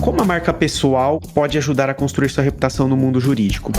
Como a marca pessoal pode ajudar a construir sua reputação no mundo jurídico?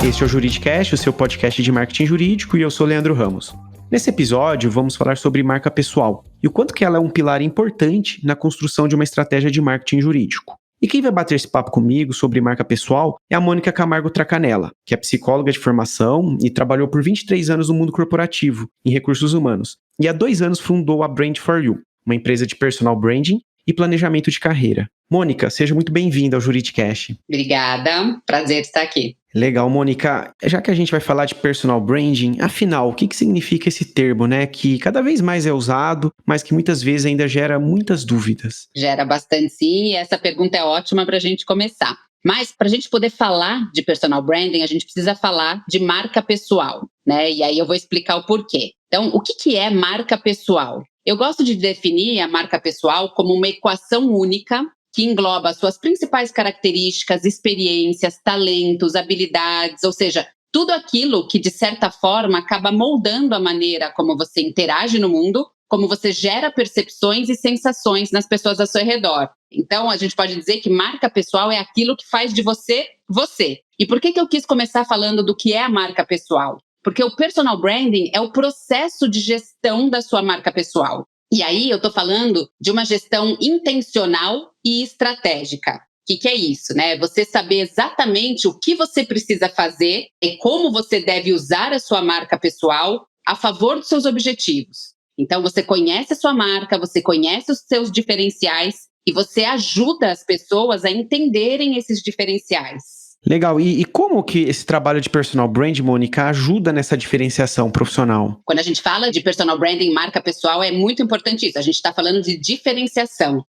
Este é o Juridicast, o seu podcast de marketing jurídico, e eu sou Leandro Ramos. Nesse episódio, vamos falar sobre marca pessoal e o quanto que ela é um pilar importante na construção de uma estratégia de marketing jurídico. E quem vai bater esse papo comigo sobre marca pessoal é a Mônica Camargo Tracanella, que é psicóloga de formação e trabalhou por 23 anos no mundo corporativo, em recursos humanos. E há 2 anos fundou a Brand for You, uma empresa de personal branding e planejamento de carreira. Mônica, seja muito bem-vinda ao Juridicast. Obrigada, prazer estar aqui. Legal, Mônica. Já que a gente vai falar de personal branding, afinal, o que significa esse termo, né? Que cada vez mais é usado, mas que muitas vezes ainda gera muitas dúvidas. Gera bastante, sim, e essa pergunta é ótima para a gente começar. Mas para a gente poder falar de personal branding, a gente precisa falar de marca pessoal, né? E aí eu vou explicar o porquê. Então, o que é marca pessoal? Eu gosto de definir a marca pessoal como uma equação única que engloba suas principais características, experiências, talentos, habilidades, ou seja, tudo aquilo que, de certa forma, acaba moldando a maneira como você interage no mundo, como você gera percepções e sensações nas pessoas ao seu redor. Então, a gente pode dizer que marca pessoal é aquilo que faz de você, você. E por que eu quis começar falando do que é a marca pessoal? Porque o personal branding é o processo de gestão da sua marca pessoal. E aí eu estou falando de uma gestão intencional e estratégica. O que é isso, né? Você saber exatamente o que você precisa fazer e como você deve usar a sua marca pessoal a favor dos seus objetivos. Então você conhece a sua marca, você conhece os seus diferenciais e você ajuda as pessoas a entenderem esses diferenciais. Legal. E como que esse trabalho de personal brand, Mônica, ajuda nessa diferenciação profissional? Quando a gente fala de personal branding, marca pessoal, é muito importante isso. A gente está falando de diferenciação.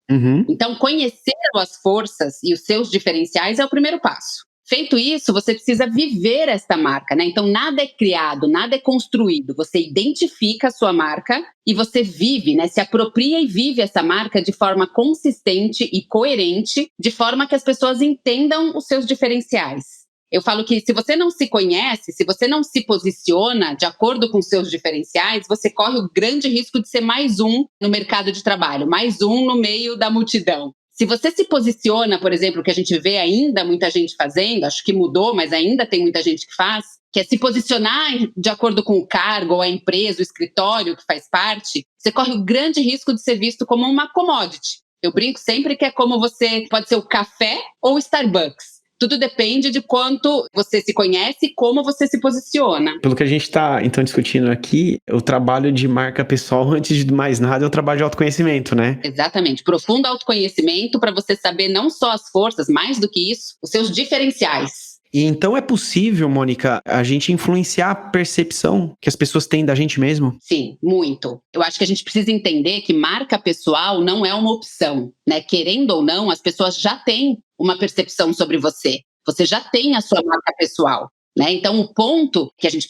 Então, conhecer as forças e os seus diferenciais é o primeiro passo. Feito isso, você precisa viver esta marca, né? Então, nada é criado, nada é construído. Você identifica a sua marca e você vive, né? Se apropria e vive essa marca de forma consistente e coerente, de forma que as pessoas entendam os seus diferenciais. Eu falo que se você não se conhece, se você não se posiciona de acordo com seus diferenciais, você corre o grande risco de ser mais um no mercado de trabalho, mais um no meio da multidão. Se você se posiciona, por exemplo, que a gente vê ainda muita gente fazendo, acho que mudou, mas ainda tem muita gente que faz, que é se posicionar de acordo com o cargo, ou a empresa, o escritório que faz parte, você corre o grande risco de ser visto como uma commodity. Eu brinco sempre que é como você pode ser o café ou o Starbucks. Tudo depende de quanto você se conhece e como você se posiciona. Pelo que a gente está, então, discutindo aqui, o trabalho de marca pessoal, antes de mais nada, é o trabalho de autoconhecimento, né? Exatamente. Profundo autoconhecimento para você saber não só as forças, mais do que isso, os seus diferenciais. E então é possível, Mônica, a gente influenciar a percepção que as pessoas têm da gente mesmo? Sim, muito. Eu acho que a gente precisa entender que marca pessoal não é uma opção, né? Querendo ou não, as pessoas já têm uma percepção sobre você. Você já tem a sua marca pessoal, né? Então, o ponto que a gente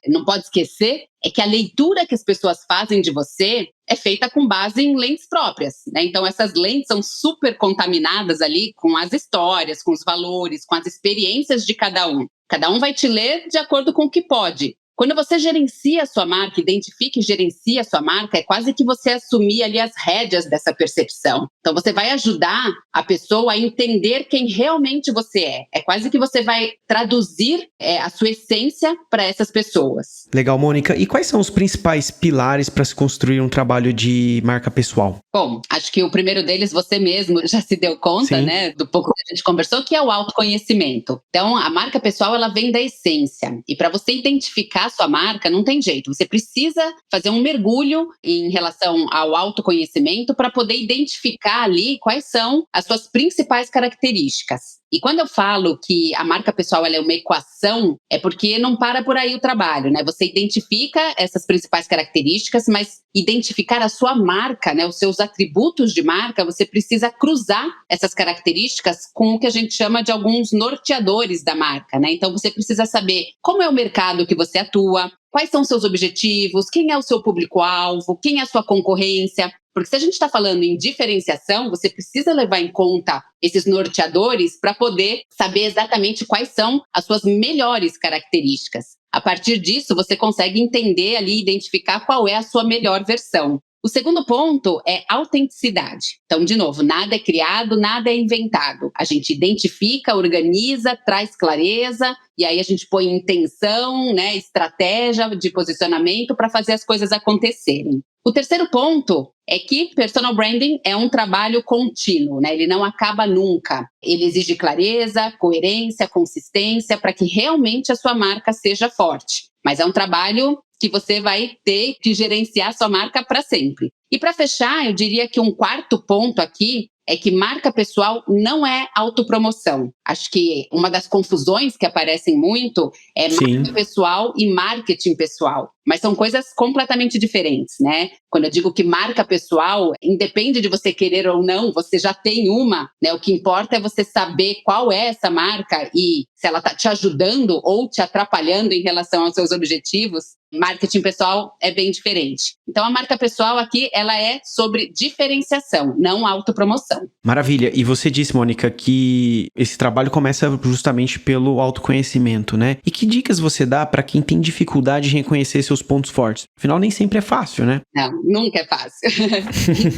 não pode esquecer é que a leitura que as pessoas fazem de você é feita com base em lentes próprias, né? Então, essas lentes são super contaminadas ali com as histórias, com os valores, com as experiências de cada um. Cada um vai te ler de acordo com o que pode. Quando você gerencia a sua marca, identifica e gerencia a sua marca, é quase que você assumir ali as rédeas dessa percepção. Então, você vai ajudar a pessoa a entender quem realmente você é. É quase que você vai traduzir a sua essência para essas pessoas. Legal, Mônica. E quais são os principais pilares para se construir um trabalho de marca pessoal? Bom, acho que o primeiro deles você mesmo já se deu conta, Sim. né, do pouco que a gente conversou, que é o autoconhecimento. Então, a marca pessoal, ela vem da essência. E para você identificar a sua marca, não tem jeito. Você precisa fazer um mergulho em relação ao autoconhecimento para poder identificar ali quais são as suas principais características. E quando eu falo que a marca pessoal ela é uma equação, é porque não para por aí o trabalho, né? Você identifica essas principais características, mas identificar a sua marca, né? Os seus atributos de marca, você precisa cruzar essas características com o que a gente chama de alguns norteadores da marca, né? Então você precisa saber como é o mercado que você atua, quais são os seus objetivos, quem é o seu público-alvo, quem é a sua concorrência. Porque se a gente está falando em diferenciação, você precisa levar em conta esses norteadores para poder saber exatamente quais são as suas melhores características. A partir disso, você consegue entender ali, identificar qual é a sua melhor versão. O segundo ponto é autenticidade. Então, de novo, nada é criado, nada é inventado. A gente identifica, organiza, traz clareza, e aí a gente põe intenção, né, estratégia de posicionamento para fazer as coisas acontecerem. O terceiro ponto é que personal branding é um trabalho contínuo, né? Ele não acaba nunca. Ele exige clareza, coerência, consistência para que realmente a sua marca seja forte. Mas é um trabalho que você vai ter que gerenciar a sua marca para sempre. E para fechar, eu diria que um quarto ponto aqui é que marca pessoal não é autopromoção. Acho que uma das confusões que aparecem muito é marca pessoal e marketing pessoal. Mas são coisas completamente diferentes, né? Quando eu digo que marca pessoal, independe de você querer ou não, você já tem uma, né? O que importa é você saber qual é essa marca e se ela está te ajudando ou te atrapalhando em relação aos seus objetivos. Marketing pessoal é bem diferente. Então, a marca pessoal aqui, ela é sobre diferenciação, não autopromoção. Maravilha. E você disse, Mônica, que esse trabalho começa justamente pelo autoconhecimento, né? E que dicas você dá para quem tem dificuldade em reconhecer seus pontos fortes? Afinal, nem sempre é fácil, né? Não, nunca é fácil.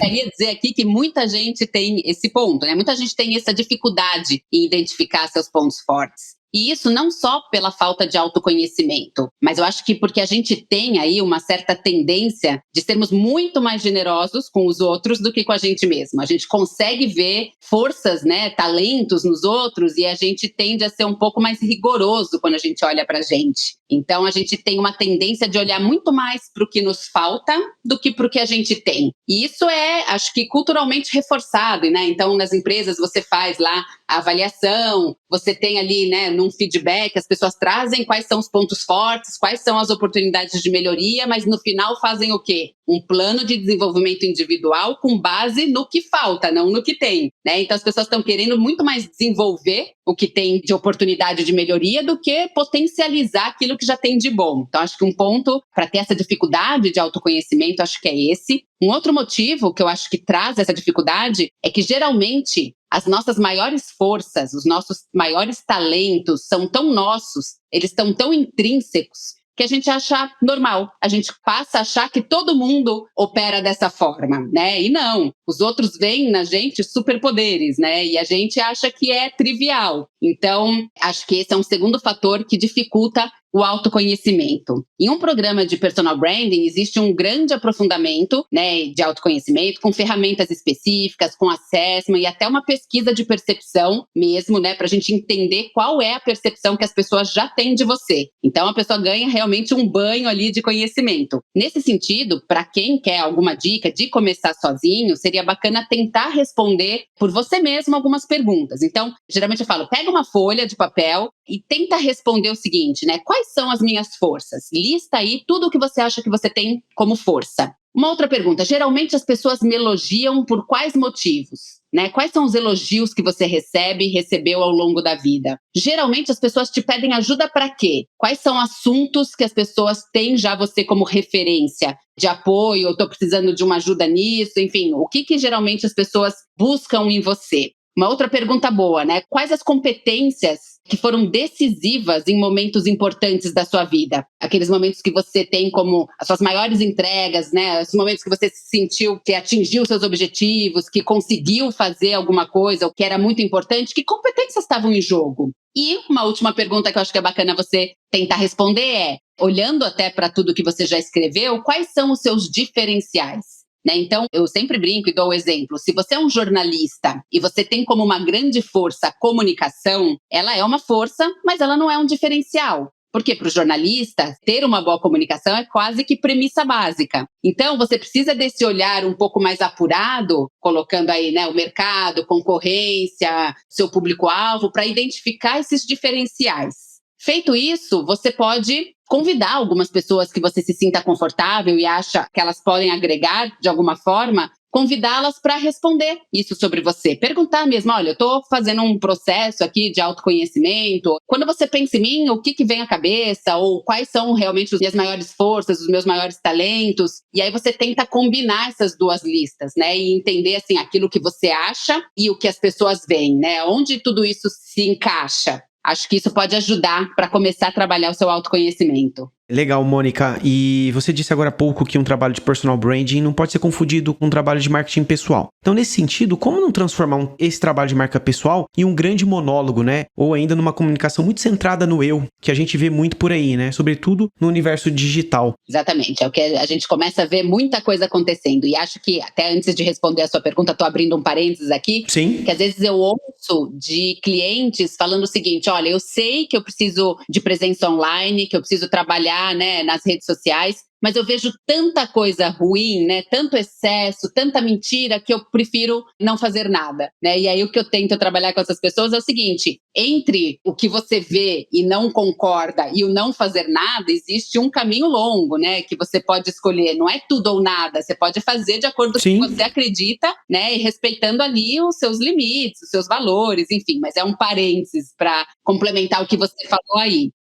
Queria dizer aqui que muita gente tem esse ponto, né? Muita gente tem essa dificuldade em identificar seus pontos fortes. E isso não só pela falta de autoconhecimento, mas eu acho que porque a gente tem aí uma certa tendência de sermos muito mais generosos com os outros do que com a gente mesmo. A gente consegue ver forças, né, talentos nos outros e a gente tende a ser um pouco mais rigoroso quando a gente olha pra gente. Então a gente tem uma tendência de olhar muito mais para o que nos falta do que para o que a gente tem. E isso é, acho que culturalmente reforçado, né? Então nas empresas você faz lá a avaliação, você tem ali, né, num feedback, as pessoas trazem quais são os pontos fortes, quais são as oportunidades de melhoria, mas no final fazem o quê? Um plano de desenvolvimento individual com base no que falta, não no que tem, né? Então as pessoas estão querendo muito mais desenvolver o que tem de oportunidade de melhoria do que potencializar aquilo que já tem de bom. Então acho que um ponto para ter essa dificuldade de autoconhecimento, acho que é esse. Um outro motivo que eu acho que traz essa dificuldade é que geralmente as nossas maiores forças, os nossos maiores talentos são tão nossos, eles estão tão intrínsecos que a gente acha normal. A gente passa a achar que todo mundo opera dessa forma, né? E não, os outros veem na gente superpoderes, né? E a gente acha que é trivial. Então, acho que esse é um segundo fator que dificulta o autoconhecimento. Em um programa de personal branding, existe um grande aprofundamento, né, de autoconhecimento, com ferramentas específicas, com assessment e até uma pesquisa de percepção mesmo, né, para a gente entender qual é a percepção que as pessoas já têm de você. Então, a pessoa ganha realmente um banho ali de conhecimento. Nesse sentido, para quem quer alguma dica de começar sozinho, seria bacana tentar responder por você mesmo algumas perguntas. Então, geralmente eu falo, pega uma folha de papel e tenta responder o seguinte, né? Quais são as minhas forças? Lista aí tudo o que você acha que você tem como força. Uma outra pergunta, geralmente as pessoas me elogiam por quais motivos? Né? Quais são os elogios que você recebe e recebeu ao longo da vida? Geralmente as pessoas te pedem ajuda para quê? Quais são assuntos que as pessoas têm já você como referência de apoio? Eu estou precisando de uma ajuda nisso, enfim, o que geralmente as pessoas buscam em você? Uma outra pergunta boa, né? Quais as competências que foram decisivas em momentos importantes da sua vida? Aqueles momentos que você tem como as suas maiores entregas, né? Os momentos que você sentiu que atingiu seus objetivos, que conseguiu fazer alguma coisa, o que era muito importante. Que competências estavam em jogo? E uma última pergunta que eu acho que é bacana você tentar responder é, olhando até para tudo que você já escreveu, quais são os seus diferenciais? Né? Então, eu sempre brinco e dou o exemplo. Se você é um jornalista e você tem como uma grande força a comunicação, ela é uma força, mas ela não é um diferencial. Porque para o jornalista, ter uma boa comunicação é quase que premissa básica. Então, você precisa desse olhar um pouco mais apurado, colocando aí, né, o mercado, concorrência, seu público-alvo, para identificar esses diferenciais. Feito isso, você pode convidar algumas pessoas que você se sinta confortável e acha que elas podem agregar de alguma forma, convidá-las para responder isso sobre você. Perguntar mesmo, olha, eu estou fazendo um processo aqui de autoconhecimento. Quando você pensa em mim, o que vem à cabeça? Ou quais são realmente as minhas maiores forças, os meus maiores talentos? E aí você tenta combinar essas duas listas, né? E entender, assim, aquilo que você acha e o que as pessoas veem, né? Onde tudo isso se encaixa. Acho que isso pode ajudar para começar a trabalhar o seu autoconhecimento. Legal, Mônica. E você disse agora há pouco que um trabalho de personal branding não pode ser confundido com um trabalho de marketing pessoal. Então, nesse sentido, como não transformar esse trabalho de marca pessoal em um grande monólogo, né? Ou ainda numa comunicação muito centrada no eu, que a gente vê muito por aí, né? Sobretudo no universo digital. Exatamente, é o que a gente começa a ver muita coisa acontecendo. E acho que, até antes de responder a sua pergunta, estou abrindo um parênteses aqui. Sim. Que às vezes eu ouço de clientes falando o seguinte: olha, eu sei que eu preciso de presença online, que eu preciso trabalhar, né, nas redes sociais, mas eu vejo tanta coisa ruim, né, tanto excesso, tanta mentira, que eu prefiro não fazer nada, né? E aí o que eu tento trabalhar com essas pessoas é o seguinte: entre o que você vê e não concorda e o não fazer nada, existe um caminho longo, né, que você pode escolher. Não é tudo ou nada, você pode fazer de acordo com o que você acredita, né, e respeitando ali os seus limites, os seus valores, enfim, mas é um parênteses para complementar o que você falou aí.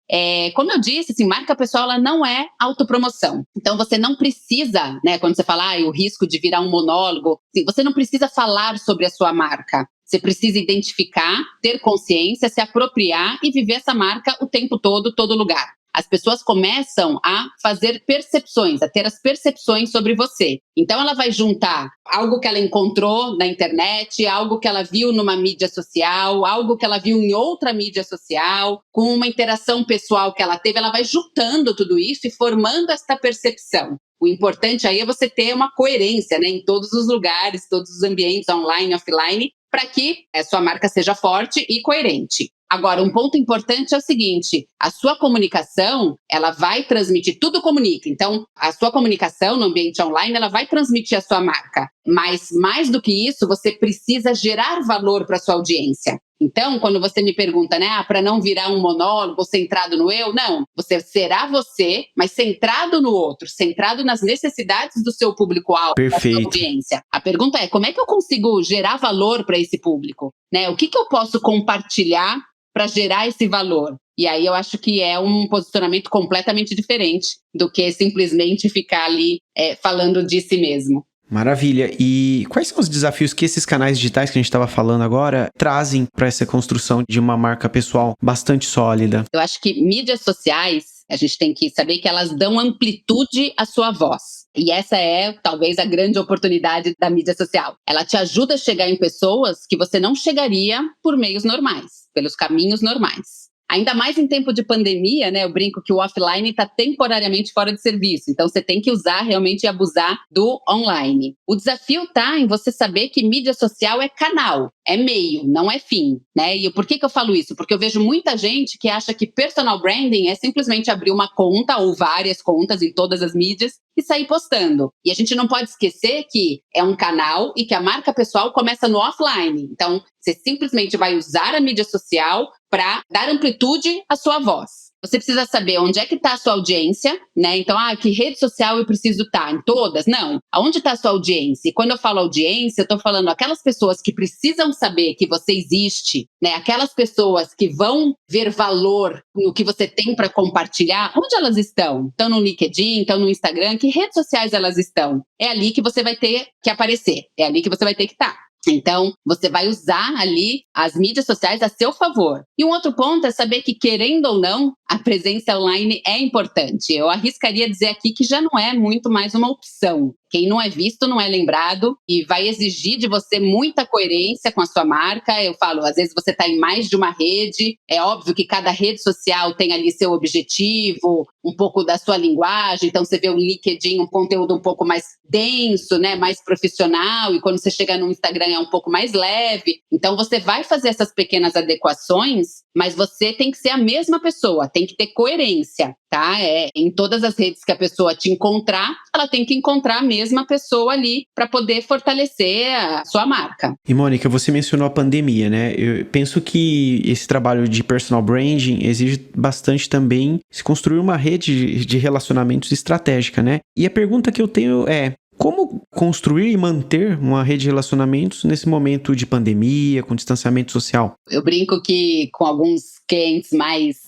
Como eu disse, assim, marca pessoal ela não é autopromoção. Então você não precisa, né, quando você fala o risco de virar um monólogo, assim, você não precisa falar sobre a sua marca. Você precisa identificar, ter consciência, se apropriar e viver essa marca o tempo todo, todo lugar. As pessoas começam a fazer percepções, a ter as percepções sobre você. Então ela vai juntar algo que ela encontrou na internet, algo que ela viu numa mídia social, algo que ela viu em outra mídia social, com uma interação pessoal que ela teve, ela vai juntando tudo isso e formando esta percepção. O importante aí é você ter uma coerência, né, em todos os lugares, todos os ambientes, online, offline, para que a sua marca seja forte e coerente. Agora, um ponto importante é o seguinte: a sua comunicação, ela vai transmitir, tudo comunica. Então, a sua comunicação no ambiente online, ela vai transmitir a sua marca. Mas, mais do que isso, você precisa gerar valor para a sua audiência. Então, quando você me pergunta, né, para não virar um monólogo centrado no eu, não. Você será você, mas centrado no outro, centrado nas necessidades do seu público-alvo, da sua audiência. A pergunta é: como é que eu consigo gerar valor para esse público? Né? O que eu posso compartilhar para gerar esse valor? E aí eu acho que é um posicionamento completamente diferente do que simplesmente ficar ali falando de si mesmo. Maravilha. E quais são os desafios que esses canais digitais que a gente estava falando agora trazem para essa construção de uma marca pessoal bastante sólida? Eu acho que mídias sociais, a gente tem que saber que elas dão amplitude à sua voz. E essa é, talvez, a grande oportunidade da mídia social. Ela te ajuda a chegar em pessoas que você não chegaria por meios normais, pelos caminhos normais. Ainda mais em tempo de pandemia, né? Eu brinco que o offline está temporariamente fora de serviço. Então, você tem que usar realmente e abusar do online. O desafio está em você saber que mídia social é canal, é meio, não é fim, né? E por que eu falo isso? Porque eu vejo muita gente que acha que personal branding é simplesmente abrir uma conta ou várias contas em todas as mídias e sair postando. E a gente não pode esquecer que é um canal e que a marca pessoal começa no offline. Então, você simplesmente vai usar a mídia social para dar amplitude à sua voz. Você precisa saber onde é que está a sua audiência, né? Então, que rede social eu preciso estar? Em todas? Não. Aonde está a sua audiência? E quando eu falo audiência, eu estou falando aquelas pessoas que precisam saber que você existe, né? Aquelas pessoas que vão ver valor no que você tem para compartilhar. Onde elas estão? Estão no LinkedIn? Estão no Instagram? Que redes sociais elas estão? É ali que você vai ter que aparecer. É ali que você vai ter que estar. Então, você vai usar ali as mídias sociais a seu favor. E um outro ponto é saber que, querendo ou não, a presença online é importante. Eu arriscaria dizer aqui que já não é muito mais uma opção. Quem não é visto não é lembrado e vai exigir de você muita coerência com a sua marca. Eu falo, às vezes você está em mais de uma rede. É óbvio que cada rede social tem ali seu objetivo, um pouco da sua linguagem. Então, você vê o LinkedIn, um conteúdo um pouco mais denso, né, mais profissional. E quando você chega no Instagram é um pouco mais leve. Então, você vai fazer essas pequenas adequações, mas você tem que ser a mesma pessoa, tem que ter coerência, tá? Em todas as redes que a pessoa te encontrar, ela tem que encontrar a mesma pessoa ali para poder fortalecer a sua marca. E Mônica, você mencionou a pandemia, né? Eu penso que esse trabalho de personal branding exige bastante também se construir uma rede de relacionamentos estratégica, né? E a pergunta que eu tenho é: Como construir e manter uma rede de relacionamentos nesse momento de pandemia, com distanciamento social? Eu brinco que com alguns clientes mais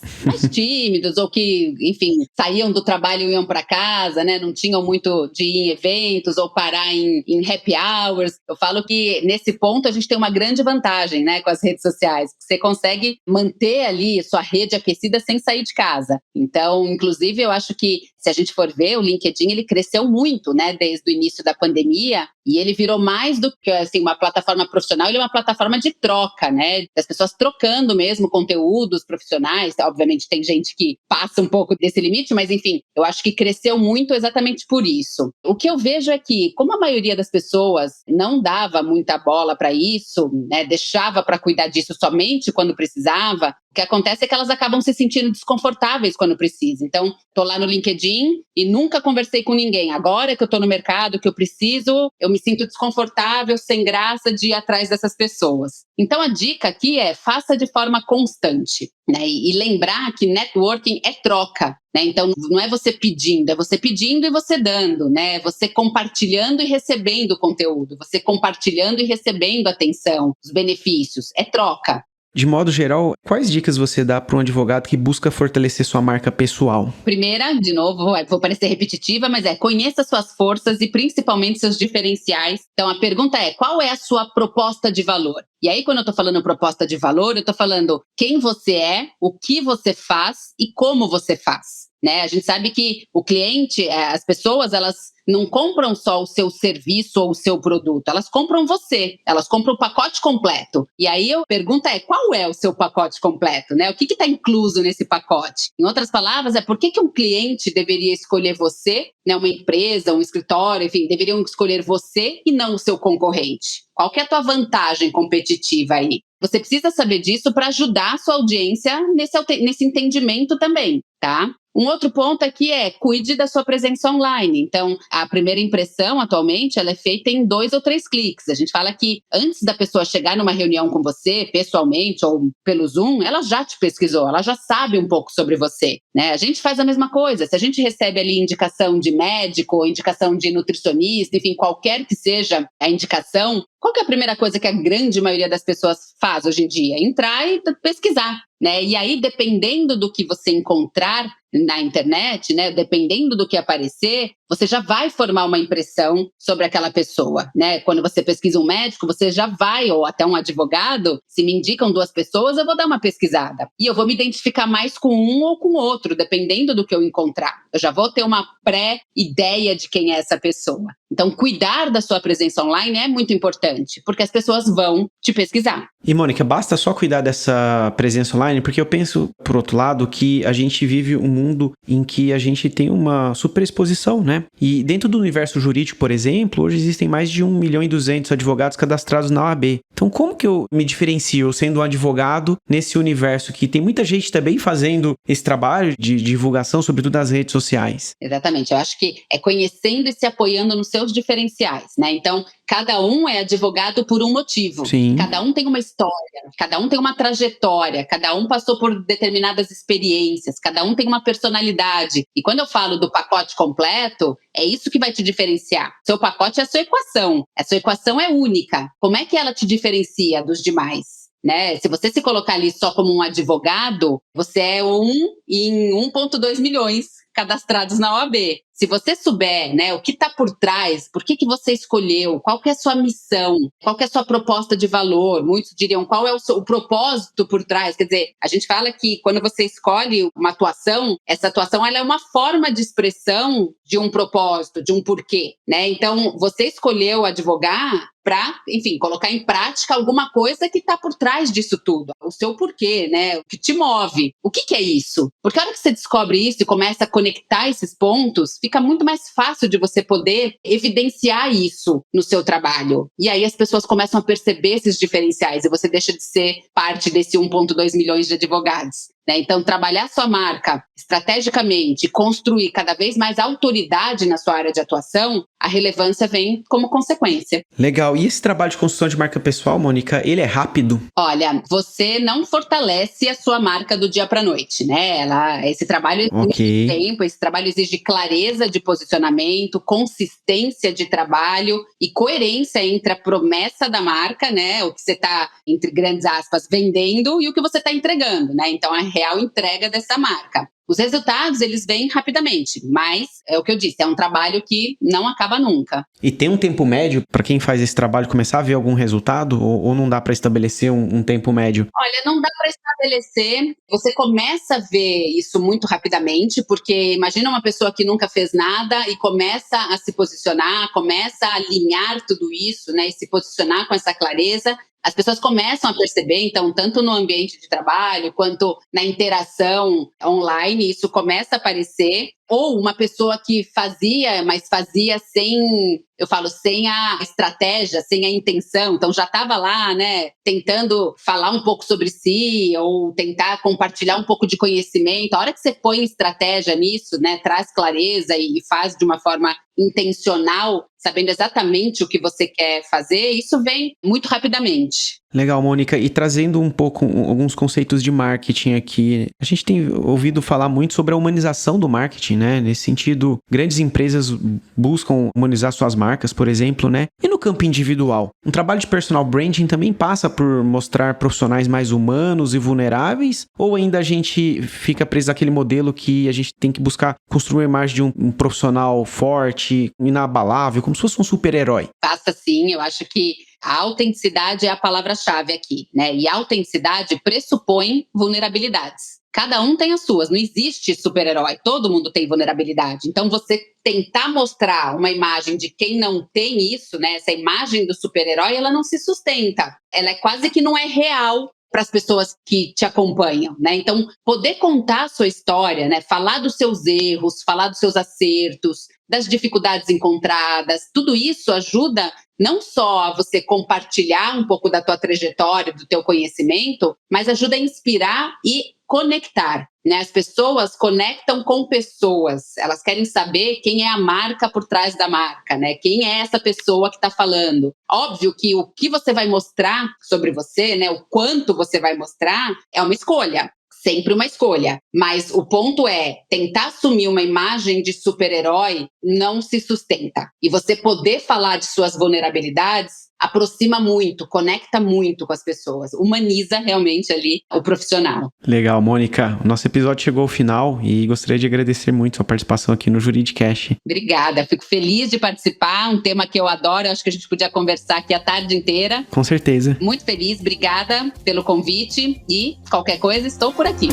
tímidos ou que, enfim, saíam do trabalho e iam para casa, né? Não tinham muito de ir em eventos ou parar em happy hours. Eu falo que nesse ponto a gente tem uma grande vantagem, né, com as redes sociais. Você consegue manter ali sua rede aquecida sem sair de casa. Então, inclusive, eu acho que se a gente for ver, o LinkedIn ele cresceu muito, né, desde o início da pandemia, e ele virou mais do que assim, uma plataforma profissional, ele é uma plataforma de troca, né, das pessoas trocando mesmo conteúdos profissionais. Obviamente tem gente que passa um pouco desse limite, mas enfim, eu acho que cresceu muito exatamente por isso. O que eu vejo é que, como a maioria das pessoas não dava muita bola para isso, né, deixava para cuidar disso somente quando precisava, o que acontece é que elas acabam se sentindo desconfortáveis quando precisa. Então, tô lá no LinkedIn e nunca conversei com ninguém. Agora que eu tô no mercado, que eu preciso, eu me sinto desconfortável, sem graça de ir atrás dessas pessoas. Então, a dica aqui é faça de forma constante, né? E lembrar que networking é troca, né? Então, não é você pedindo e você dando, né? Você compartilhando e recebendo conteúdo, você compartilhando e recebendo atenção, os benefícios. É troca. De modo geral, quais dicas você dá para um advogado que busca fortalecer sua marca pessoal? Primeira, de novo, vou parecer repetitiva, mas conheça suas forças e principalmente seus diferenciais. Então, a pergunta é, qual é a sua proposta de valor? E aí, quando eu tô falando proposta de valor, eu tô falando quem você é, o que você faz e como você faz, né? A gente sabe que o cliente, as pessoas, elas não compram só o seu serviço ou o seu produto, elas compram você, elas compram o pacote completo. E aí a pergunta é, qual é o seu pacote completo, né? O que está incluso nesse pacote? Em outras palavras, por que um cliente deveria escolher você, né? Uma empresa, um escritório, enfim, deveriam escolher você e não o seu concorrente? Qual que é a tua vantagem competitiva aí? Você precisa saber disso para ajudar a sua audiência nesse entendimento também, tá? Um outro ponto aqui cuide da sua presença online. Então, a primeira impressão, atualmente, ela é feita em 2 ou 3 cliques. A gente fala que antes da pessoa chegar numa reunião com você, pessoalmente ou pelo Zoom, ela já te pesquisou, ela já sabe um pouco sobre você, né? A gente faz a mesma coisa. Se a gente recebe ali indicação de médico, indicação de nutricionista, enfim, qualquer que seja a indicação, qual que é a primeira coisa que a grande maioria das pessoas faz hoje em dia? Entrar e pesquisar, né? E aí, dependendo do que você encontrar na internet, né, dependendo do que aparecer, você já vai formar uma impressão sobre aquela pessoa, né? Quando você pesquisa um médico, você já vai, ou até um advogado, se me indicam 2 pessoas, eu vou dar uma pesquisada. E eu vou me identificar mais com um ou com outro, dependendo do que eu encontrar. Eu já vou ter uma pré-ideia de quem é essa pessoa. Então, cuidar da sua presença online é muito importante, porque as pessoas vão te pesquisar. E, Mônica, basta só cuidar dessa presença online, porque eu penso, por outro lado, que a gente vive um mundo em que a gente tem uma superexposição, né? E dentro do universo jurídico, por exemplo, hoje existem mais de 1.200.000 advogados cadastrados na OAB. Então, como que eu me diferencio sendo um advogado nesse universo que tem muita gente também fazendo esse trabalho de divulgação, sobretudo nas redes sociais? Exatamente, eu acho que é conhecendo e se apoiando nos seus diferenciais, né? Então, cada um é advogado por um motivo. Sim. Cada um tem uma história, cada um tem uma trajetória, cada um passou por determinadas experiências, cada um tem uma personalidade. E quando eu falo do pacote completo, é isso que vai te diferenciar. Seu pacote é a sua equação. A sua equação é única. Como é que ela te diferencia dos demais? Né? Se você se colocar ali só como um advogado, você é um em 1,2 milhões cadastrados na OAB. Se você souber, né, o que está por trás, por que você escolheu, qual que é a sua missão, qual que é a sua proposta de valor, muitos diriam qual é o propósito por trás. Quer dizer, a gente fala que quando você escolhe uma atuação, essa atuação ela é uma forma de expressão de um propósito, de um porquê, né? Então, você escolheu advogar para, enfim, colocar em prática alguma coisa que está por trás disso tudo. O seu porquê, né? O que te move. O que é isso? Porque a hora que você descobre isso e começa a conectar esses pontos, fica muito mais fácil de você poder evidenciar isso no seu trabalho. E aí as pessoas começam a perceber esses diferenciais e você deixa de ser parte desse 1,2 milhões de advogados. né? Então, trabalhar sua marca estrategicamente, construir cada vez mais autoridade na sua área de atuação, a relevância vem como consequência. Legal. E esse trabalho de construção de marca pessoal, Mônica, ele é rápido? Olha, você não fortalece a sua marca do dia para a noite, né? Esse trabalho exige tempo, esse trabalho exige clareza de posicionamento, consistência de trabalho e coerência entre a promessa da marca, né? O que você está, entre grandes aspas, vendendo e o que você está entregando, né? Então, a real entrega dessa marca. Os resultados, eles vêm rapidamente, mas é o que eu disse, é um trabalho que não acaba nunca. E tem um tempo médio para quem faz esse trabalho começar a ver algum resultado ou não dá para estabelecer um tempo médio? Olha, não dá para estabelecer. Você começa a ver isso muito rapidamente, porque imagina uma pessoa que nunca fez nada e começa a se posicionar, começa a alinhar tudo isso, né, e se posicionar com essa clareza. As pessoas começam a perceber, então, tanto no ambiente de trabalho quanto na interação online, isso começa a aparecer. Ou uma pessoa que fazia, mas fazia sem a estratégia, sem a intenção. Então, já estava lá, né, tentando falar um pouco sobre si ou tentar compartilhar um pouco de conhecimento. A hora que você põe estratégia nisso, né, traz clareza e faz de uma forma intencional, sabendo exatamente o que você quer fazer, isso vem muito rapidamente. Legal, Mônica. E trazendo um pouco alguns conceitos de marketing aqui, a gente tem ouvido falar muito sobre a humanização do marketing, né? Nesse sentido, grandes empresas buscam humanizar suas marcas, por exemplo, né? E no campo individual, um trabalho de personal branding também passa por mostrar profissionais mais humanos e vulneráveis? Ou ainda a gente fica preso àquele modelo que a gente tem que buscar construir a imagem de um profissional forte, inabalável, como se fosse um super-herói? Passa sim, eu acho que a autenticidade é a palavra-chave aqui, né? E a autenticidade pressupõe vulnerabilidades. Cada um tem as suas, não existe super-herói, todo mundo tem vulnerabilidade. Então, você tentar mostrar uma imagem de quem não tem isso, né? Essa imagem do super-herói, ela não se sustenta. Ela é quase que não é real para as pessoas que te acompanham, né? Então, poder contar a sua história, né? Falar dos seus erros, falar dos seus acertos, das dificuldades encontradas, tudo isso ajuda não só a você compartilhar um pouco da tua trajetória, do teu conhecimento, mas ajuda a inspirar e conectar, né? As pessoas conectam com pessoas, elas querem saber quem é a marca por trás da marca, né? Quem é essa pessoa que está falando. Óbvio que o que você vai mostrar sobre você, né? O quanto você vai mostrar é uma escolha. Sempre uma escolha, mas o ponto é, tentar assumir uma imagem de super-herói não se sustenta. E você poder falar de suas vulnerabilidades aproxima muito, conecta muito com as pessoas, humaniza realmente ali o profissional. Legal, Mônica. O nosso episódio chegou ao final e gostaria de agradecer muito a sua participação aqui no Juridicast. Obrigada, fico feliz de participar, um tema que eu adoro, acho que a gente podia conversar aqui a tarde inteira. Com certeza. Muito feliz, obrigada pelo convite e qualquer coisa estou por aqui.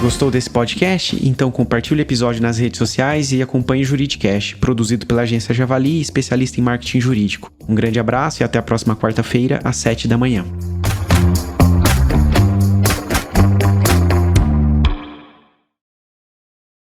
Gostou desse podcast? Então compartilhe o episódio nas redes sociais e acompanhe o Juridicast, produzido pela agência Javali, especialista em marketing jurídico. Um grande abraço e até a próxima quarta-feira, às 7 da manhã.